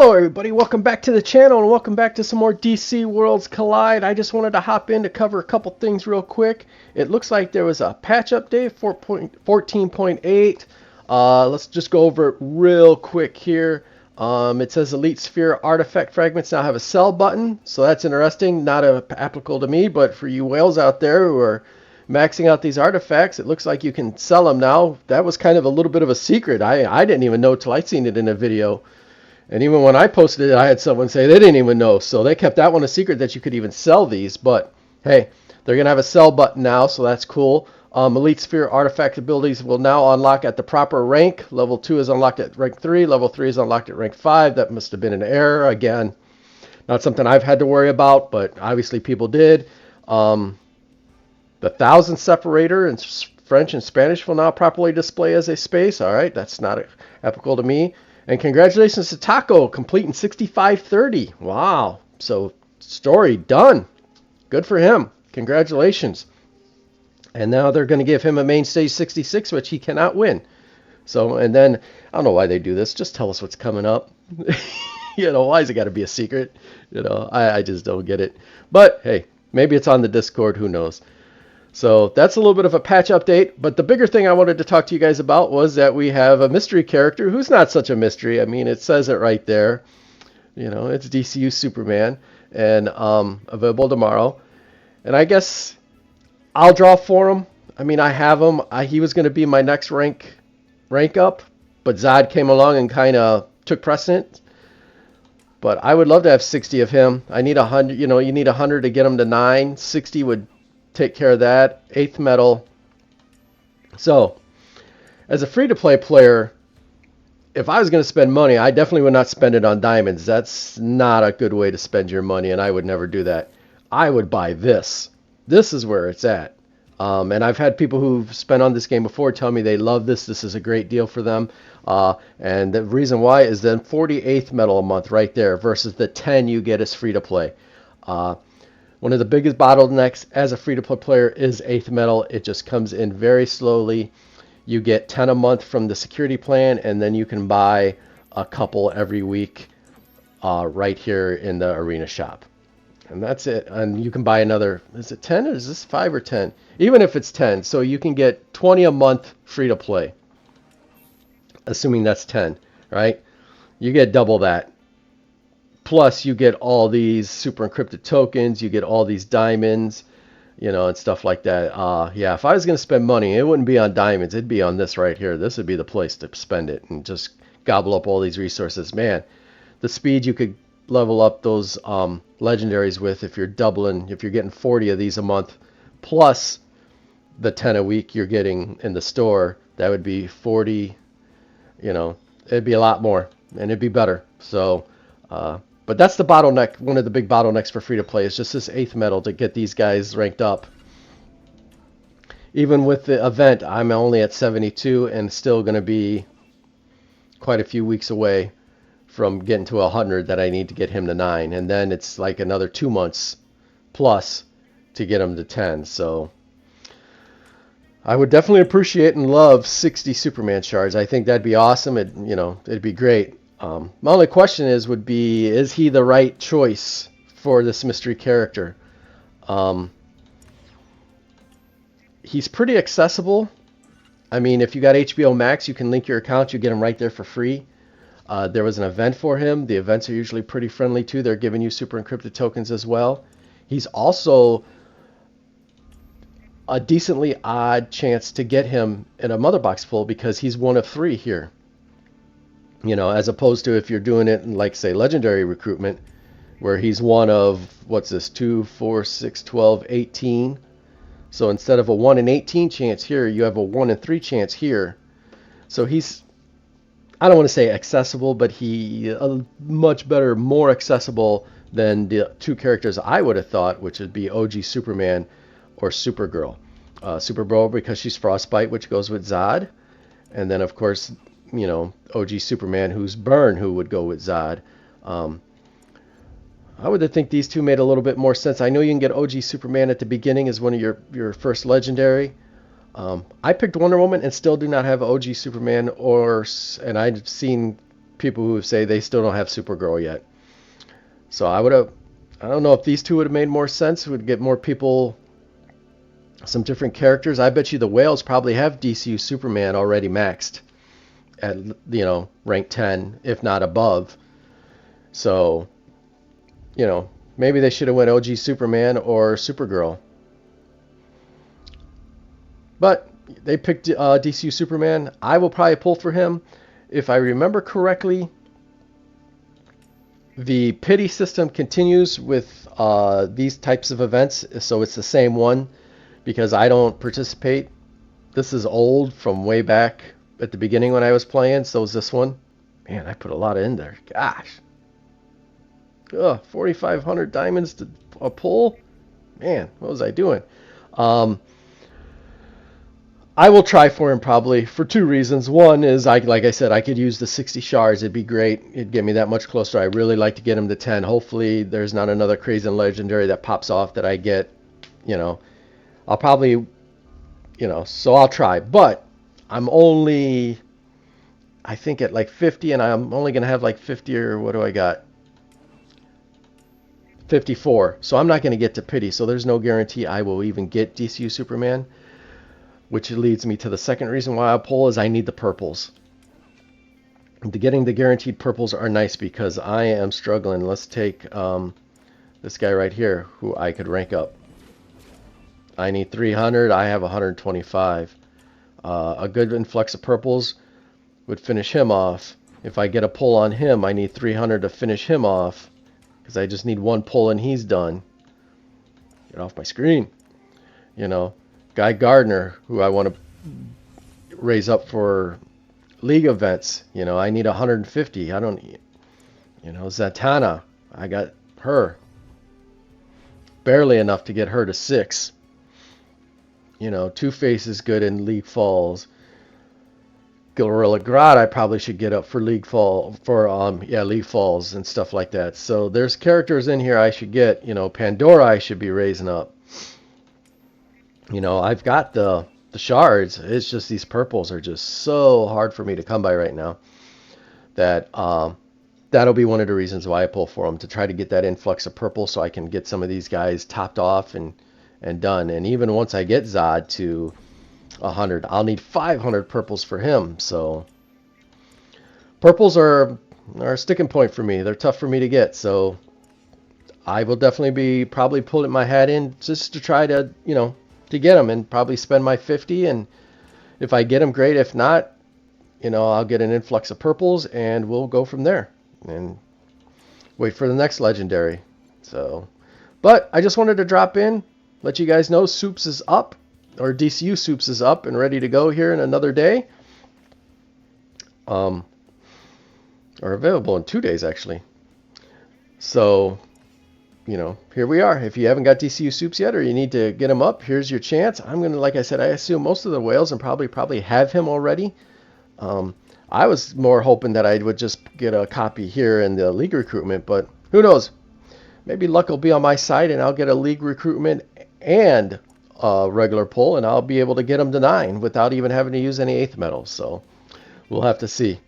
Hello everybody, welcome back to the channel and welcome back to some more DC Worlds Collide. I just wanted to hop in to cover a couple things real quick. It looks like there was a patch update, 14.8. Let's just go over it real quick here. It says Elite Sphere artifact fragments now have a sell button, so that's interesting. Not applicable to me, but for you whales out there who are maxing out these artifacts, it looks like you can sell them now. That was kind of a little bit of a secret. I didn't even know till I seen it in a video. And even when I posted it, I had someone say they didn't even know. So they kept that one a secret that you could even sell these. But hey, they're going to have a sell button now, so that's cool. Elite Sphere artifact abilities will now unlock at the proper rank. Level 2 is unlocked at rank 3. Level 3 is unlocked at rank 5. That must have been an error. Again, not something I've had to worry about, but obviously people did. The 1000 separator in French and Spanish will now properly display as a space. All right, that's not applicable to me. And congratulations to Taco, completing 6530. Wow. So, story done. Good for him. Congratulations. And now they're going to give him a main stage 66, which he cannot win. So, and then, I don't know why they do this. Just tell us what's coming up. Why has it got to be a secret? I just don't get it. But, hey, maybe it's on the Discord. Who knows? So that's a little bit of a patch update, but the bigger thing I wanted to talk to you guys about was that we have a mystery character who's not such a mystery. I mean, it says it right there. It's DCU Superman, and available tomorrow. And I guess I'll draw for him. I mean, I have him. He was going to be my next rank up, but Zod came along and kind of took precedent. But I would love to have 60 of him. I need 100. You need 100 to get him to 9. 60 would take care of that. 8th metal. So, as a free-to-play player, if I was going to spend money, I definitely would not spend it on diamonds. That's not a good way to spend your money, and I would never do that. I would buy this. This is where it's at. And I've had people who've spent on this game before tell me they love this. This is a great deal for them. And the reason why is then 48th metal a month right there versus the 10 you get as free-to-play. One of the biggest bottlenecks as a free-to-play player is 8th metal. It just comes in very slowly. You get 10 a month from the security plan, and then you can buy a couple every week right here in the arena shop. And that's it. And you can buy another, is it 10 or is this 5 or 10? Even if it's 10. So you can get 20 a month free-to-play, assuming that's 10, right? You get double that. Plus, you get all these super encrypted tokens, you get all these diamonds, and stuff like that. Yeah, if I was going to spend money, it wouldn't be on diamonds. It'd be on this right here. This would be the place to spend it and just gobble up all these resources. Man, the speed you could level up those legendaries with if you're getting 40 of these a month, plus the 10 a week you're getting in the store, that would be 40, it'd be a lot more, and it'd be better. So, but that's the bottleneck. One of the big bottlenecks for free-to-play is just this 8th metal to get these guys ranked up. Even with the event, I'm only at 72 and still going to be quite a few weeks away from getting to 100 that I need to get him to 9. And then it's like another 2 months plus to get him to 10. So I would definitely appreciate and love 60 Superman shards. I think that'd be awesome. It'd be great. My only question would be, is he the right choice for this mystery character? He's pretty accessible. I mean, if you got HBO Max, you can link your account. You get him right there for free. There was an event for him. The events are usually pretty friendly, too. They're giving you super encrypted tokens as well. He's also a decently odd chance to get him in a mother box full because he's one of 3 here. As opposed to if you're doing it in, like, say, legendary recruitment, where he's one of, what's this, 2, 4, 6, 12, 18. So instead of a 1 in 18 chance here, you have a 1 in 3 chance here. So he's, I don't want to say accessible, but he much better, more accessible than the 2 characters I would have thought, which would be OG Superman or Supergirl. Supergirl because she's Frostbite, which goes with Zod. And then, of course, OG Superman, who's Byrne, who would go with Zod. I would think these two made a little bit more sense. I know you can get OG Superman at the beginning as one of your first legendary. I picked Wonder Woman and still do not have OG Superman, and I've seen people who say they still don't have Supergirl yet. So I don't know if these two would have made more sense. Would get more people some different characters. I bet you the whales probably have DCU Superman already maxed at, rank 10, if not above. So, maybe they should have went OG Superman or Supergirl. But they picked DCU Superman. I will probably pull for him. If I remember correctly, the pity system continues with these types of events, so it's the same one because I don't participate. This is old from way back at the beginning when I was playing, so is this one. Man, I put a lot in there. Gosh. 4,500 diamonds to a pull? Man, what was I doing? I will try for him probably for two reasons. One is, like I said, I could use the 60 shards. It'd be great. It'd get me that much closer. I really like to get him to 10. Hopefully there's not another crazy and legendary that pops off that I get, I'll probably, so I'll try. But I'm only, I think at like 50, and I'm only going to have like 50 or what do I got? 54. So I'm not going to get to pity. So there's no guarantee I will even get DCU Superman. Which leads me to the second reason why I pull is I need the purples. Getting the guaranteed purples are nice because I am struggling. Let's take this guy right here who I could rank up. I need 300. I have 125. A good influx of purples would finish him off. If I get a pull on him, I need 300 to finish him off because I just need one pull and he's done. Get off my screen. Guy Gardner, who I want to raise up for league events. I need 150. I don't, Zatanna, I got her. Barely enough to get her to 6. Two-Face is good in League Falls. Gorilla Grodd I probably should get up for League Falls and stuff like that. So there's characters in here I should get. Pandora I should be raising up. I've got the shards. It's just these purples are just so hard for me to come by right now that that'll be one of the reasons why I pull for them, to try to get that influx of purple so I can get some of these guys topped off and done. And even once I get Zod to 100, I'll need 500 purples for him. So purples are a sticking point for me. They're tough for me to get. So I will definitely be probably pulling my hat in just to try to, to get them and probably spend my 50. And if I get them, great. If not, I'll get an influx of purples and we'll go from there and wait for the next legendary. So, but I just wanted to drop in, let you guys know Soups is up, or DCU Soups is up and ready to go here in another day. Or available in 2 days actually. So, here we are. If you haven't got DCU Soups yet, or you need to get him up, here's your chance. I'm going to, like I said, I assume most of the whales and probably have him already. I was more hoping that I would just get a copy here in the league recruitment, but who knows? Maybe luck will be on my side and I'll get a league recruitment and a regular pull, and I'll be able to get him to 9 without even having to use any 8th medals. So we'll have to see.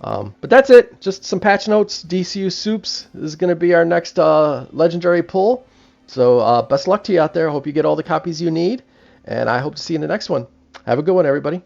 But that's it. Just some patch notes. DCU Soups is going to be our next legendary pull. So best luck to you out there. I hope you get all the copies you need, and I hope to see you in the next one. Have a good one, everybody.